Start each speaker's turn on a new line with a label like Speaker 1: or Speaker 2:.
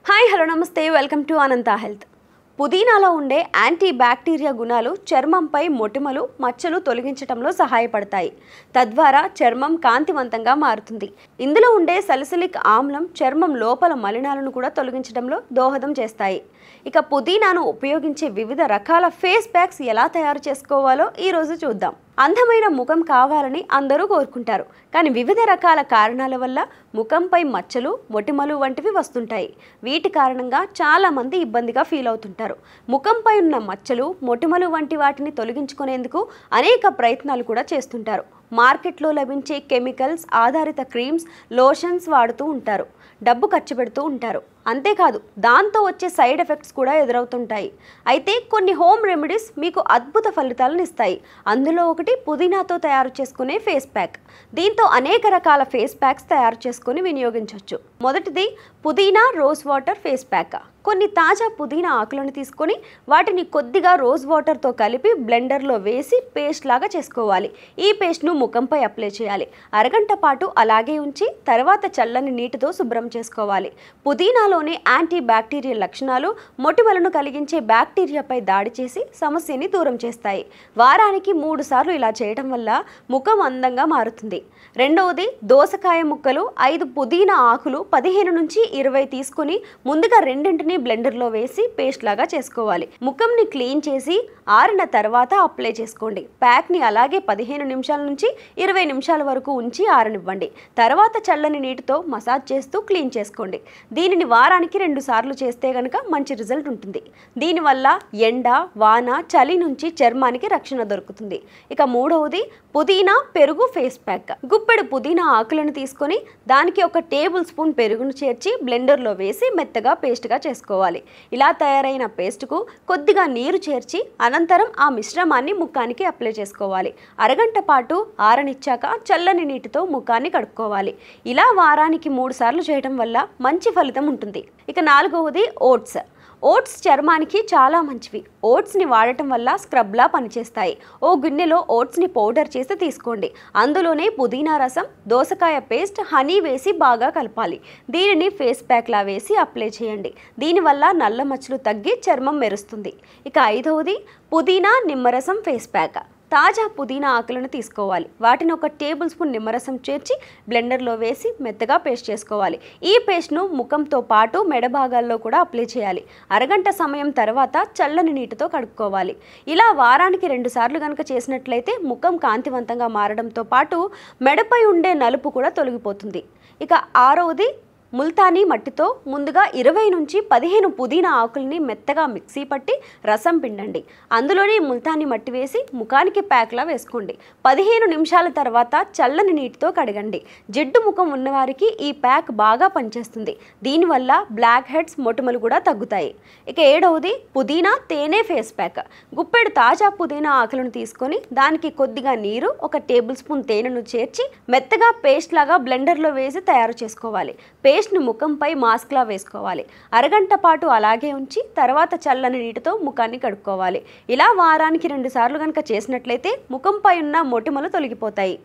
Speaker 1: Hi hello నమస్తే welcome to Anantha health. పుదీనాలో ఉండే anti bacteria గుణాలు చర్మంపై మొటిమలు మచ్చలు తొలగించడంలో సహాయపడతాయి. తద్వారా చర్మం కాంతివంతంగా మారుతుంది. ఇందులో ఉండే సలిసిలిక్ ఆమ్లం చర్మం లోపల మలినాలను కూడా తొలగించడంలో దోహదం చేస్తాయి. ఇక పుదీనాను ఉపయోగించే వివిధ రకాల ఫేస్ ప్యాక్స్ ఎలా తయారు చేసుకోవాలో ఈరోజు చూద్దాం. అందమైన ముఖం కావాలని అందరూ కోరుకుంటారు, కానీ వివిధ రకాల కారణాల వల్ల ముఖంపై మచ్చలు మొటిమలు వంటివి వస్తుంటాయి. వీటి కారణంగా చాలామంది ఇబ్బందిగా ఫీల్ అవుతుంటారు. ముఖంపై ఉన్న మచ్చలు మొటిమలు వంటి వాటిని తొలగించుకునేందుకు అనేక ప్రయత్నాలు కూడా చేస్తుంటారు. మార్కెట్లో లభించే కెమికల్స్ ఆధారిత క్రీమ్స్ లోషన్స్ వాడుతూ ఉంటారు, డబ్బు ఖర్చు పెడుతూ ఉంటారు. అంతేకాదు దాంతో వచ్చే సైడ్ ఎఫెక్ట్స్ కూడా ఎదురవుతుంటాయి. అయితే కొన్ని హోమ్ రెమెడీస్ మీకు అద్భుత ఫలితాలను ఇస్తాయి. అందులో ఒకటి పుదీనాతో తయారు చేసుకునే ఫేస్ ప్యాక్. దీంతో అనేక రకాల ఫేస్ ప్యాక్స్ తయారు చేసుకుని వినియోగించవచ్చు. మొదటిది పుదీనా రోజ్ వాటర్ ఫేస్ ప్యాక్. కొన్ని తాజా పుదీనా ఆకులను తీసుకొని వాటిని కొద్దిగా రోజ్ వాటర్తో కలిపి బ్లెండర్లో వేసి పేస్ట్ లాగా చేసుకోవాలి. ఈ పేస్ట్ను ముఖంపై అప్లై చేయాలి. అరగంట పాటు అలాగే ఉంచి తర్వాత చల్లని నీటితో శుభ్రం చేసుకోవాలి. పుదీనాలోని యాంటీ బ్యాక్టీరియల్ లక్షణాలు మొటిమలను కలిగించే బ్యాక్టీరియాపై దాడి చేసి సమస్యని దూరం చేస్తాయి. వారానికి 3 సార్లు ఇలా చేయడం వల్ల ముఖం అందంగా మారుతుంది. రెండవది దోసకాయ ముక్కలు 5 పుదీనా ఆకులు 15 నుంచి 20 తీసుకుని ముందుగా రెండింటిని బ్లెండర్లో వేసి పేస్ట్ లాగా చేసుకోవాలి. ముఖంని క్లీన్ చేసి ఆరిన తర్వాత అప్లై చేసుకోండి. ప్యాక్ని అలాగే 15 నిమిషాల నుంచి 20 నిమిషాల వరకు ఉంచి ఆరనివ్వండి. తర్వాత చల్లని నీటితో మసాజ్ చేస్తూ క్లీన్ చేసుకోండి. దీనిని వారానికి 2 సార్లు చేస్తే గనక మంచి రిజల్ట్ ఉంటుంది. దీనివల్ల ఎండ వాన చలి నుంచి చర్మానికి రక్షణ దొరుకుతుంది. ఇక మూడవది పుదీనా పెరుగు ఫేస్ ప్యాక్. గుప్పెడు పుదీనా ఆకులను తీసుకొని దానికి 1 టేబుల్ స్పూన్ పెరుగును చేర్చి బ్లెండర్లో వేసి మెత్తగా పేస్ట్గా చేసుకోవాలి. ఇలా తయారైన పేస్ట్కు కొద్దిగా నీరు చేర్చి అనంతరం ఆ మిశ్రమాన్ని ముఖానికి అప్లై చేసుకోవాలి. అరగంట పాటు ఆరనిచ్చాక చల్లని నీటితో ముఖాన్ని కడుక్కోవాలి. ఇలా వారానికి 3 సార్లు చేయడం వల్ల మంచి ఫలితం ఉంటుంది. ఇక నాలుగవది ఓట్స్. ఓట్స్ చర్మానికి చాలా మంచివి. ఓట్స్ని వాడటం వల్ల స్క్రబ్లా పనిచేస్తాయి. ఓ గిన్నెలో ఓట్స్ని పౌడర్ చేసి తీసుకోండి. అందులోనే పుదీనా రసం దోసకాయ పేస్ట్ హనీ వేసి బాగా కలపాలి. దీనిని ఫేస్ ప్యాక్లా వేసి అప్లై చేయండి. దీనివల్ల నల్ల మచ్చలు తగ్గి చర్మం మెరుస్తుంది. ఇక ఐదవది పుదీనా నిమ్మరసం ఫేస్ ప్యాక్. తాజా పుదీనా ఆకులను తీసుకోవాలి. వాటిని 1 టేబుల్ స్పూన్ నిమ్మరసం చేర్చి బ్లెండర్లో వేసి మెత్తగా పేస్ట్ చేసుకోవాలి. ఈ పేస్ట్ను ముఖంతో పాటు మెడ భాగాల్లో కూడా అప్లై చేయాలి. అరగంట సమయం తర్వాత చల్లని నీటితో కడుక్కోవాలి. ఇలా వారానికి 2 సార్లు కనుక చేసినట్లయితే ముఖం కాంతివంతంగా మారడంతో పాటు మెడపై ఉండే నలుపు కూడా తొలగిపోతుంది. ఇక ఆరవది ముల్తానీ మట్టితో ముందుగా 20 నుంచి 15 పుదీనా ఆకుల్ని మెత్తగా మిక్సీ పట్టి రసం పిండండి. అందులోనే ముల్తానీ మట్టి వేసి ముఖానికి ప్యాక్లా వేసుకోండి. 15 నిమిషాల తర్వాత చల్లని నీటితో కడగండి. జిడ్డు ముఖం ఉన్నవారికి ఈ ప్యాక్ బాగా పనిచేస్తుంది. దీనివల్ల బ్లాక్ హెడ్స్ మొటిమలు కూడా తగ్గుతాయి. ఇక ఏడవది పుదీనా తేనె ఫేస్ ప్యాక్. గుప్పెడు తాజా పుదీనా ఆకులను తీసుకొని దానికి కొద్దిగా నీరు 1 టేబుల్ స్పూన్ తేనెను చేర్చి మెత్తగా పేస్ట్ లాగా బ్లెండర్లో వేసి తయారు చేసుకోవాలి. పేస్ట్ని ముఖంపై మాస్క్లా వేసుకోవాలి. అరగంట పాటు అలాగే ఉంచి తర్వాత చల్లని నీటితో ముఖాన్ని కడుక్కోవాలి. ఇలా వారానికి 2 సార్లు కనుక చేసినట్లయితే ముఖంపై ఉన్న మొటిమలు తొలగిపోతాయి.